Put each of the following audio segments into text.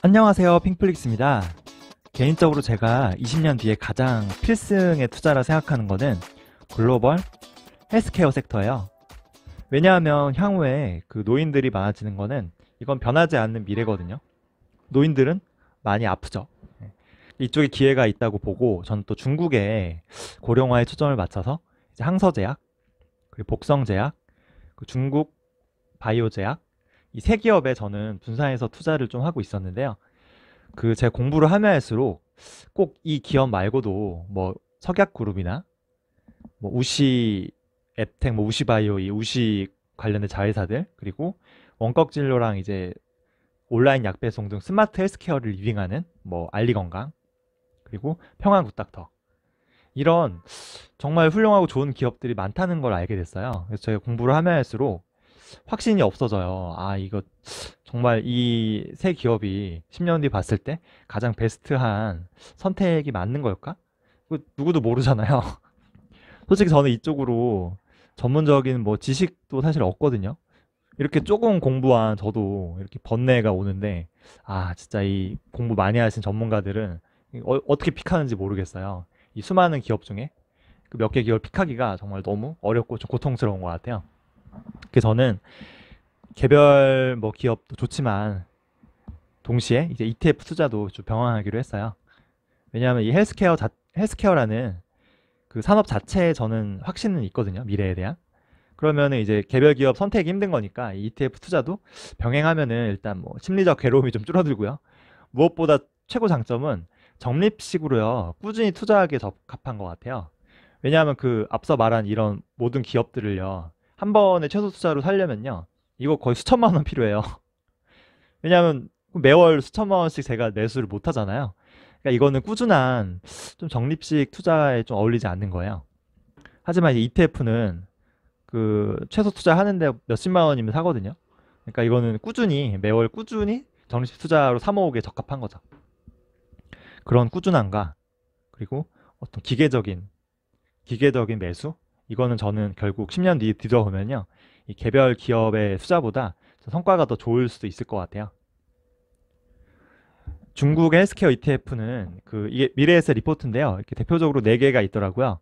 안녕하세요, 핑플릭스입니다. 개인적으로 제가 20년 뒤에 가장 필승의 투자라 생각하는 거는 글로벌 헬스케어 섹터예요. 왜냐하면 향후에 그 노인들이 많아지는 거는 이건 변하지 않는 미래거든요. 노인들은 많이 아프죠. 네. 이쪽에 기회가 있다고 보고 저는 또 중국의 고령화에 초점을 맞춰서 이제 항서제약, 그리고 복성제약, 그 중국 바이오제약 이 세 기업에 저는 분산해서 투자를 좀 하고 있었는데요. 그 제가 공부를 하면 할수록 꼭 이 기업 말고도 뭐 석약그룹이나 뭐 우시 앱텍, 뭐 우시바이오, 이 우시 관련된 자회사들, 그리고 원격진료랑 이제 온라인 약배송 등 스마트 헬스케어를 리딩하는 뭐 알리건강, 그리고 평안굿닥터, 이런 정말 훌륭하고 좋은 기업들이 많다는 걸 알게 됐어요. 그래서 제가 공부를 하면 할수록 확신이 없어져요. 아, 이거 정말 이 세 기업이 10년 뒤 봤을 때 가장 베스트한 선택이 맞는 걸까? 이거 누구도 모르잖아요. 솔직히 저는 이쪽으로 전문적인 뭐 지식도 사실 없거든요. 이렇게 조금 공부한 저도 이렇게 번뇌가 오는데, 아, 진짜 이 공부 많이 하신 전문가들은 어떻게 픽하는지 모르겠어요. 이 수많은 기업 중에 그 몇 개 기업 픽하기가 정말 너무 어렵고 좀 고통스러운 것 같아요. 그래서 저는 개별 뭐 기업도 좋지만 동시에 이제 ETF 투자도 좀 병행하기로 했어요. 왜냐하면 이 헬스케어라는 그 산업 자체에 저는 확신은 있거든요. 미래에 대한. 그러면은 이제 개별 기업 선택이 힘든 거니까 이 ETF 투자도 병행하면은 일단 뭐 심리적 괴로움이 좀 줄어들고요. 무엇보다 최고 장점은 적립식으로요. 꾸준히 투자하기에 적합한 것 같아요. 왜냐하면 그 앞서 말한 이런 모든 기업들을요. 한 번에 최소 투자로 살려면요. 이거 거의 수천만 원 필요해요. 왜냐하면 매월 수천만 원씩 제가 매수를 못 하잖아요. 그러니까 이거는 꾸준한 좀 적립식 투자에 좀 어울리지 않는 거예요. 하지만 ETF는 그 최소 투자하는데 몇십만 원이면 사거든요. 그러니까 이거는 꾸준히 매월 꾸준히 적립식 투자로 사모으기에 적합한 거죠. 그런 꾸준함과 그리고 어떤 기계적인 매수, 이거는 저는 결국 10년 뒤돌아보면요, 이 개별 기업의 투자보다 성과가 더 좋을 수도 있을 것 같아요. 중국의 헬스케어 ETF는 그 이게 미래에셋 리포트인데요. 이렇게 대표적으로 4개가 있더라고요.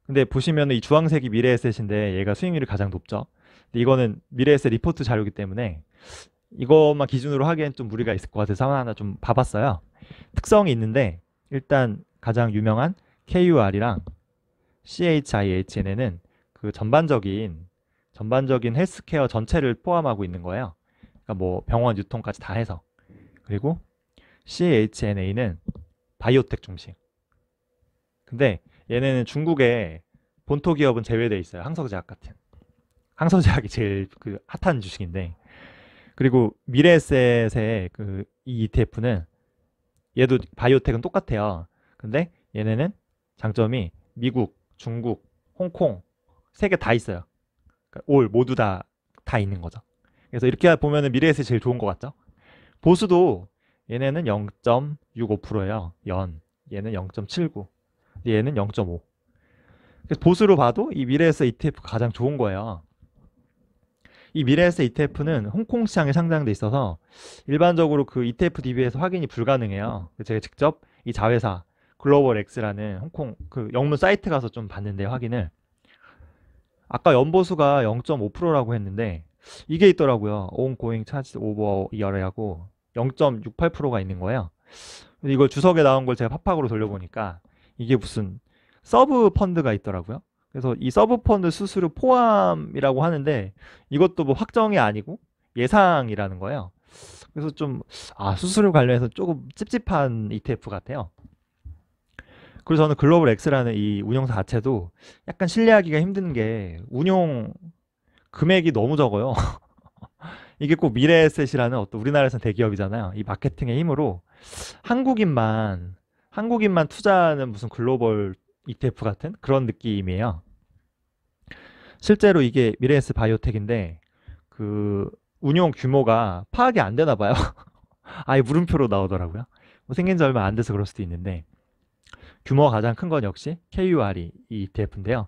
근데 보시면 이 주황색이 미래에셋인데 얘가 수익률이 가장 높죠. 근데 이거는 미래에셋 리포트 자료이기 때문에 이것만 기준으로 하기엔 좀 무리가 있을 것 같아서 하나 좀 봐봤어요. 특성이 있는데 일단 가장 유명한 KUR이랑 CHIHN에는 그 전반적인 헬스케어 전체를 포함하고 있는 거예요. 그러니까 뭐 병원 유통까지 다 해서. 그리고 CHNA는 바이오텍 중심. 근데 얘네는 중국의 본토 기업은 제외돼 있어요. 항서제약 같은. 항서제약이 제일 그 핫한 주식인데. 그리고 미래에셋의 그 이 ETF는 얘도 바이오텍은 똑같아요. 근데 얘네는 장점이 미국, 중국, 홍콩 세 개 다 있어요. 그러니까 올 모두 다 있는 거죠. 그래서 이렇게 보면은 미래에셋이 제일 좋은 것 같죠? 보수도 얘네는 0.65%예요. 얘는 0.79. 얘는 0.5. 그래서 보수로 봐도 이 미래에셋 ETF가 가장 좋은 거예요. 이 미래에셋 ETF는 홍콩 시장에 상장돼 있어서 일반적으로 그 ETF DB에서 확인이 불가능해요. 제가 직접 이 자회사 글로벌 X라는 홍콩 그 영문 사이트 가서 좀 봤는데 확인을, 아까 연보수가 0.5%라고 했는데 이게 있더라고요. ongoing charge over year하고 0.68%가 있는 거예요. 근데 이걸 주석에 나온 걸 제가 팝팍으로 돌려보니까 이게 무슨 서브 펀드가 있더라고요. 그래서 이 서브 펀드 수수료 포함이라고 하는데 이것도 뭐 확정이 아니고 예상이라는 거예요. 그래서 좀, 아, 수수료 관련해서 조금 찝찝한 ETF 같아요. 그리고 저는 글로벌 X라는 이 운용사 자체도 약간 신뢰하기가 힘든 게 운용 금액이 너무 적어요. 이게 꼭 미래에셋이라는 어떤 우리나라에서는 대기업이잖아요. 이 마케팅의 힘으로 한국인만 투자하는 무슨 글로벌 ETF 같은 그런 느낌이에요. 실제로 이게 미래에셋 바이오텍인데 그 운용 규모가 파악이 안 되나 봐요. 아예 물음표로 나오더라고요. 뭐 생긴 지 얼마 안 돼서 그럴 수도 있는데 규모가 가장 큰 건 역시 KUR이 이 ETF인데요.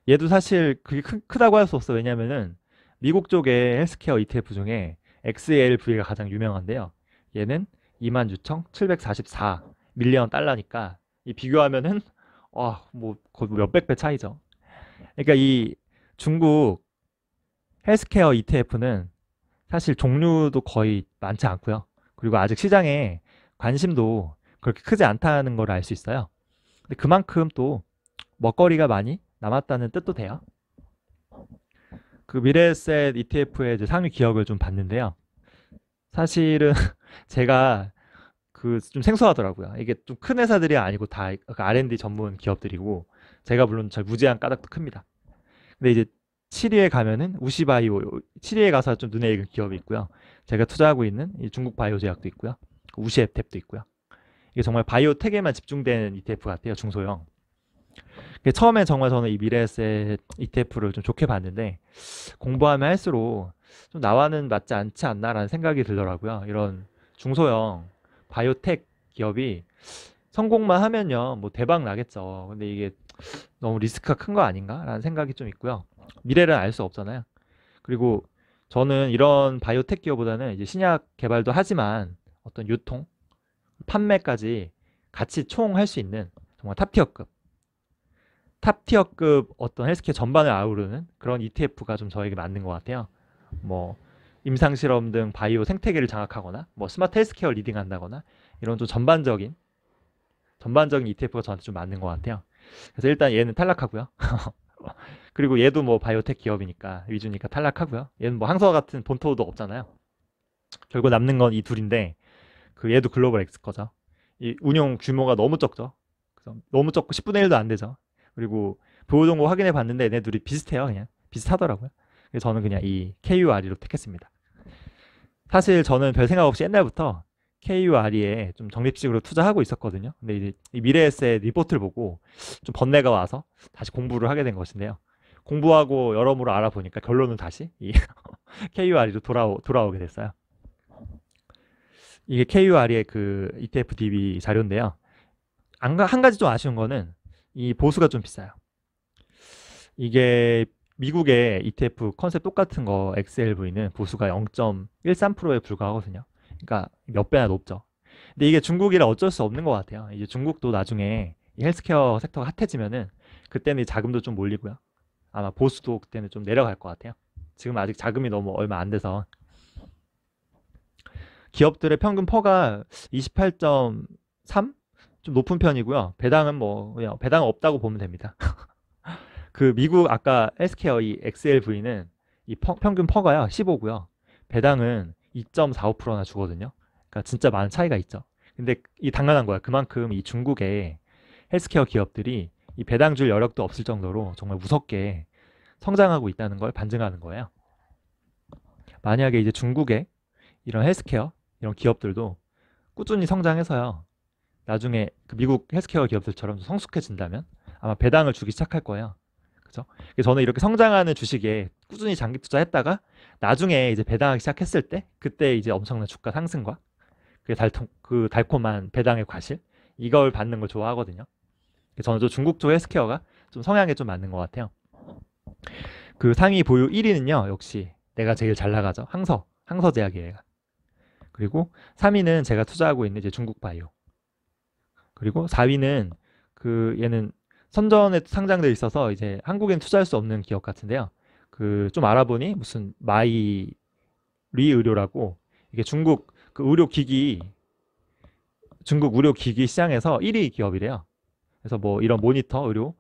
얘도 사실 그게 크다고 할 수 없어. 왜냐면은 미국 쪽의 헬스케어 ETF 중에 XLV가 가장 유명한데요. 얘는 26,744 밀리언 달러니까 이 비교하면은 뭐 거의 몇백 배 차이죠. 그러니까 이 중국 헬스케어 ETF는 사실 종류도 거의 많지 않고요. 그리고 아직 시장에 관심도 그렇게 크지 않다는 걸 알 수 있어요. 근데 그만큼 또 먹거리가 많이 남았다는 뜻도 돼요. 그 미래에셋 ETF의 이제 상위 기업을 좀 봤는데요. 사실은 제가 그 좀 생소하더라고요. 이게 좀 큰 회사들이 아니고 다 R&D 전문 기업들이고 제가 물론 잘 무제한 까닭도 큽니다. 근데 이제 7위에 가면은 우시바이오 7위에 가서 좀 눈에 익은 기업이 있고요. 제가 투자하고 있는 이 중국 바이오 제약도 있고요. 우시앱탭도 있고요. 이게 정말 바이오텍에만 집중된 ETF 같아요. 중소형. 처음에 정말 저는 이 미래에셋 ETF를 좀 좋게 봤는데 공부하면 할수록 좀 나와는 맞지 않지 않나라는 생각이 들더라고요. 이런 중소형 바이오텍 기업이 성공만 하면요, 뭐 대박 나겠죠. 근데 이게 너무 리스크가 큰 거 아닌가라는 생각이 좀 있고요. 미래를 알 수 없잖아요. 그리고 저는 이런 바이오텍 기업보다는 이제 신약 개발도 하지만 어떤 유통, 판매까지 같이 총 할 수 있는 정말 탑티어급 어떤 헬스케어 전반을 아우르는 그런 ETF가 좀 저에게 맞는 것 같아요. 뭐 임상실험 등 바이오 생태계를 장악하거나 뭐 스마트 헬스케어 리딩한다거나 이런 좀 전반적인 ETF가 저한테 좀 맞는 것 같아요. 그래서 일단 얘는 탈락하고요. 그리고 얘도 뭐 바이오텍 기업이니까 위주니까 탈락하고요. 얘는 뭐 항서 같은 본토도 없잖아요. 결국 남는 건 이 둘인데 그 얘도 글로벌 엑스 거죠. 이 운용 규모가 너무 적죠. 그래서 너무 적고 10분의 1도 안 되죠. 그리고 보호 정보 확인해 봤는데 얘네 둘이 비슷해요. 그냥 비슷하더라고요. 그래서 저는 그냥 이 KURE로 택했습니다. 사실 저는 별 생각 없이 옛날부터 KURE에 좀 적립식으로 투자하고 있었거든요. 근데 이제 이 미래에셋 리포트를 보고 좀 번뇌가 와서 다시 공부를 하게 된 것인데요. 공부하고 여러모로 알아보니까 결론은 다시 이 KURE로 돌아오게 됐어요. 이게 KURE의 그 ETF DB 자료인데요. 한 가지 좀 아쉬운 거는 이 보수가 좀 비싸요. 이게 미국의 ETF 컨셉 똑같은 거 XLV는 보수가 0.13%에 불과하거든요. 그러니까 몇 배나 높죠. 근데 이게 중국이라 어쩔 수 없는 것 같아요. 이제 중국도 나중에 이 헬스케어 섹터가 핫해지면은 그때는 자금도 좀 몰리고요. 아마 보수도 그때는 좀 내려갈 것 같아요. 지금 아직 자금이 너무 얼마 안 돼서 기업들의 평균 퍼가 28.3? 좀 높은 편이고요. 배당은 뭐 그냥 배당은 없다고 보면 됩니다. 그 미국 아까 헬스케어 이 XLV는 이 평균 퍼가요 15고요. 배당은 2.45%나 주거든요. 그러니까 진짜 많은 차이가 있죠. 근데 이 당연한 거야. 그만큼 이 중국의 헬스케어 기업들이 이 배당 줄 여력도 없을 정도로 정말 무섭게 성장하고 있다는 걸 반증하는 거예요. 만약에 이제 중국의 이런 헬스케어 이런 기업들도 꾸준히 성장해서요. 나중에 그 미국 헬스케어 기업들처럼 성숙해진다면 아마 배당을 주기 시작할 거예요. 그죠? 그래서 저는 이렇게 성장하는 주식에 꾸준히 장기 투자했다가 나중에 이제 배당하기 시작했을 때 그때 이제 엄청난 주가 상승과 그 달콤한 배당의 과실 이걸 받는 걸 좋아하거든요. 그래서 저는 저 중국 쪽 헬스케어가 좀 성향에 좀 맞는 것 같아요. 그 상위 보유 1위는요. 역시 내가 제일 잘 나가죠. 항서제약이에요. 그리고 3위는 제가 투자하고 있는 이제 중국 바이오. 그리고 4위는 그 얘는 선전에 상장돼 있어서 이제 한국엔 투자할 수 없는 기업 같은데요. 그 좀 알아보니 무슨 마이 리의료라고 이게 중국 의료 기기 시장에서 1위 기업이래요. 그래서 뭐 이런 모니터 의료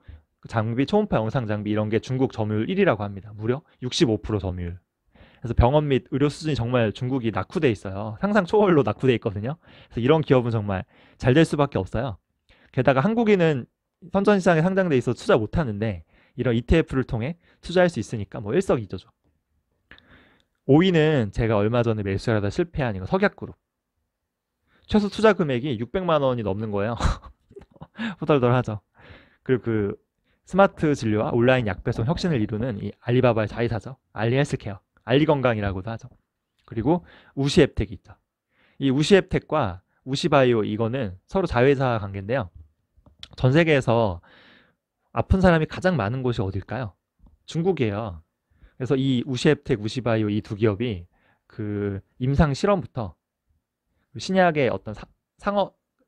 장비, 초음파 영상 장비 이런 게 중국 점유율 1위라고 합니다. 무려 65% 점유율. 그래서 병원 및 의료 수준이 정말 중국이 낙후돼 있어요. 상상 초월로 낙후돼 있거든요. 그래서 이런 기업은 정말 잘 될 수밖에 없어요. 게다가 한국인은 선전시장에 상장돼 있어 투자 못 하는데 이런 ETF를 통해 투자할 수 있으니까 뭐 일석이조죠. 5위는 제가 얼마 전에 매수하다 실패한 이거 석약그룹. 최소 투자 금액이 600만 원이 넘는 거예요. 후덜덜하죠. 그리고 그 스마트 진료와 온라인 약 배송 혁신을 이루는 이 알리바바의 자회사죠. 알리헬스케어, 알리건강이라고도 하죠. 그리고 우시앱텍이 있죠. 이 우시앱텍과 우시바이오 이거는 서로 자회사 관계인데요. 전 세계에서 아픈 사람이 가장 많은 곳이 어딜까요? 중국이에요. 그래서 이 우시앱텍, 우시바이오 이 두 기업이 그 임상 실험부터 신약의 어떤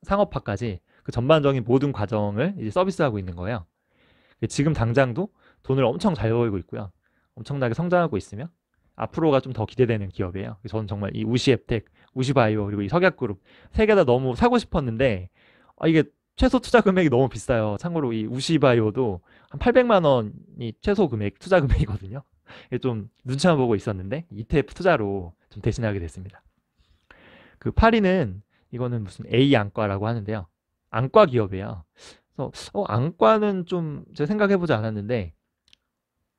상업화까지 그 전반적인 모든 과정을 이제 서비스하고 있는 거예요. 지금 당장도 돈을 엄청 잘 벌고 있고요. 엄청나게 성장하고 있으며 앞으로가 좀 더 기대되는 기업이에요. 저는 정말 이 우시앱텍, 우시바이오 그리고 이 석약그룹 세 개 다 너무 사고 싶었는데 이게 최소 투자 금액이 너무 비싸요. 참고로 이 우시바이오도 한 800만 원이 최소 금액, 투자 금액이거든요. 이게 좀 눈치만 보고 있었는데 ETF 투자로 좀 대신하게 됐습니다. 그 8위는 이거는 무슨 A 안과라고 하는데요. 안과 기업이에요. 그래서 안과는 좀 제가 생각해보지 않았는데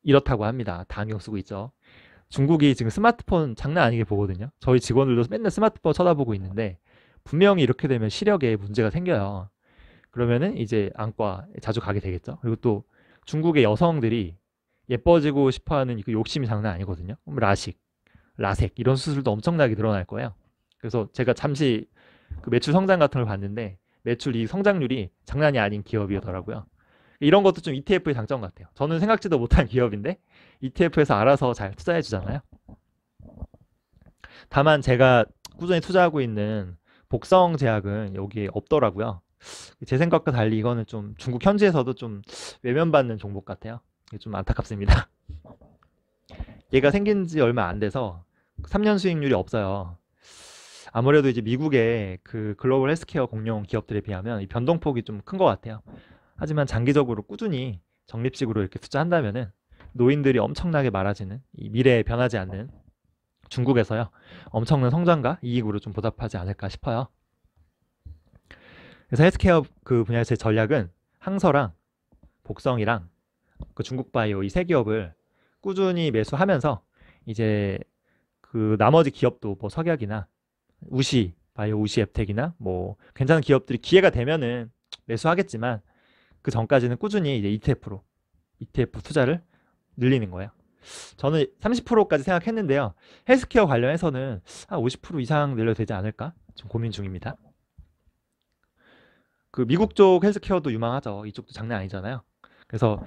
이렇다고 합니다. 다 안경 쓰고 있죠. 중국이 지금 스마트폰 장난 아니게 보거든요. 저희 직원들도 맨날 스마트폰 쳐다보고 있는데 분명히 이렇게 되면 시력에 문제가 생겨요. 그러면은 이제 안과 자주 가게 되겠죠. 그리고 또 중국의 여성들이 예뻐지고 싶어하는 그 욕심이 장난 아니거든요. 라식, 라섹 이런 수술도 엄청나게 늘어날 거예요. 그래서 제가 잠시 그 매출 성장 같은 걸 봤는데 매출 이 성장률이 장난이 아닌 기업이더라고요. 이런 것도 좀 ETF의 장점 같아요. 저는 생각지도 못한 기업인데 ETF에서 알아서 잘 투자해 주잖아요. 다만 제가 꾸준히 투자하고 있는 복성제약은 여기에 없더라고요. 제 생각과 달리 이거는 좀 중국 현지에서도 좀 외면받는 종목 같아요. 이게 좀 안타깝습니다. 얘가 생긴 지 얼마 안 돼서 3년 수익률이 없어요. 아무래도 이제 미국의 그 글로벌 헬스케어 공룡 기업들에 비하면 이 변동폭이 좀 큰 것 같아요. 하지만 장기적으로 꾸준히 적립식으로 이렇게 투자한다면은 노인들이 엄청나게 많아지는 이 미래에 변하지 않는 중국에서요. 엄청난 성장과 이익으로 좀 보답하지 않을까 싶어요. 그래서 헬스케어 그 분야의 제 전략은 항서랑 복성이랑 그 중국 바이오 이 세 기업을 꾸준히 매수하면서 이제 그 나머지 기업도 뭐 석약이나 우시 바이오 우시 앱텍이나 뭐 괜찮은 기업들이 기회가 되면은 매수하겠지만 그 전까지는 꾸준히 이제 ETF 투자를 늘리는 거예요. 저는 30%까지 생각했는데요. 헬스케어 관련해서는 한 50% 이상 늘려도 되지 않을까? 좀 고민 중입니다. 그 미국 쪽 헬스케어도 유망하죠. 이쪽도 장난 아니잖아요. 그래서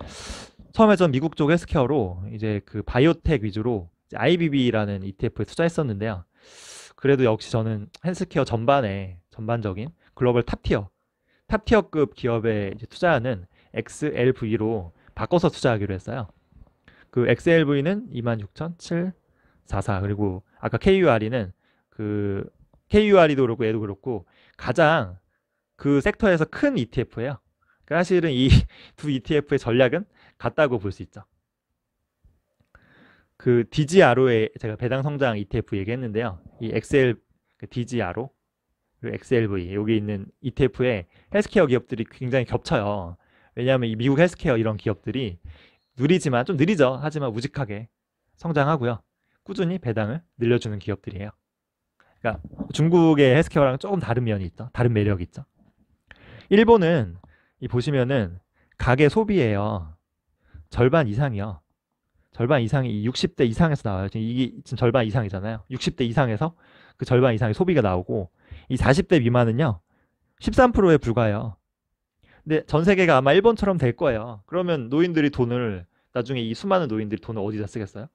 처음에 전 미국 쪽 헬스케어로 이제 그 바이오텍 위주로 IBB라는 ETF에 투자했었는데요. 그래도 역시 저는 헬스케어 전반적인 글로벌 탑티어급 기업에 이제 투자하는 XLV로 바꿔서 투자하기로 했어요. 그 XLV는 26,744 그리고 아까 KUR이는 그 KUR이도 그렇고 얘도 그렇고 가장 그 섹터에서 큰 ETF예요. 그러니까 사실은 이 두 ETF의 전략은 같다고 볼 수 있죠. 그 DGRO의 제가 배당 성장 ETF 얘기했는데요. 이 DGRO 그리고 XLV 여기 있는 ETF에 헬스케어 기업들이 굉장히 겹쳐요. 왜냐하면 이 미국 헬스케어 이런 기업들이 느리지만 좀 느리죠. 하지만 우직하게 성장하고요. 꾸준히 배당을 늘려주는 기업들이에요. 그러니까 중국의 헬스케어랑 조금 다른 면이 있죠. 다른 매력이 있죠. 일본은 이 보시면은 가계 소비예요. 절반 이상이요. 절반 이상이 60대 이상에서 나와요. 이게 지금 절반 이상이잖아요. 60대 이상에서 그 절반 이상의 소비가 나오고 이 40대 미만은요 13%에 불과해요. 근데 전 세계가 아마 일본처럼 될 거예요. 그러면 노인들이 돈을 나중에 이 수많은 노인들이 돈을 어디다 쓰겠어요?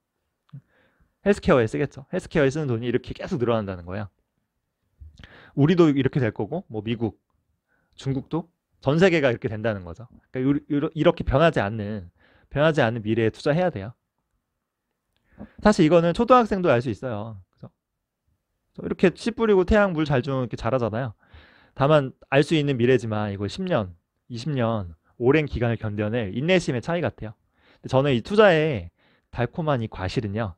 헬스케어에 쓰겠죠. 헬스케어에 쓰는 돈이 이렇게 계속 늘어난다는 거예요. 우리도 이렇게 될 거고 뭐 미국, 중국도 전 세계가 이렇게 된다는 거죠. 그러니까 이렇게 변하지 않는 미래에 투자해야 돼요. 사실 이거는 초등학생도 알 수 있어요. 그죠? 이렇게 씨 뿌리고 태양 물 잘 주면 이렇게 자라잖아요. 다만 알 수 있는 미래지만 이거 10년, 20년 오랜 기간을 견뎌낼 인내심의 차이 같아요. 근데 저는 이 투자의 달콤한 이 과실은요.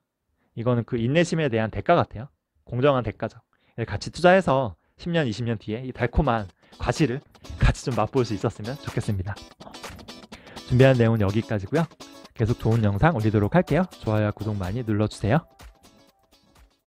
이거는 그 인내심에 대한 대가 같아요. 공정한 대가죠. 같이 투자해서 10년, 20년 뒤에 이 달콤한 과실을 같이 좀 맛볼 수 있었으면 좋겠습니다. 준비한 내용은 여기까지고요. 계속 좋은 영상 올리도록 할게요. 좋아요와 구독 많이 눌러주세요.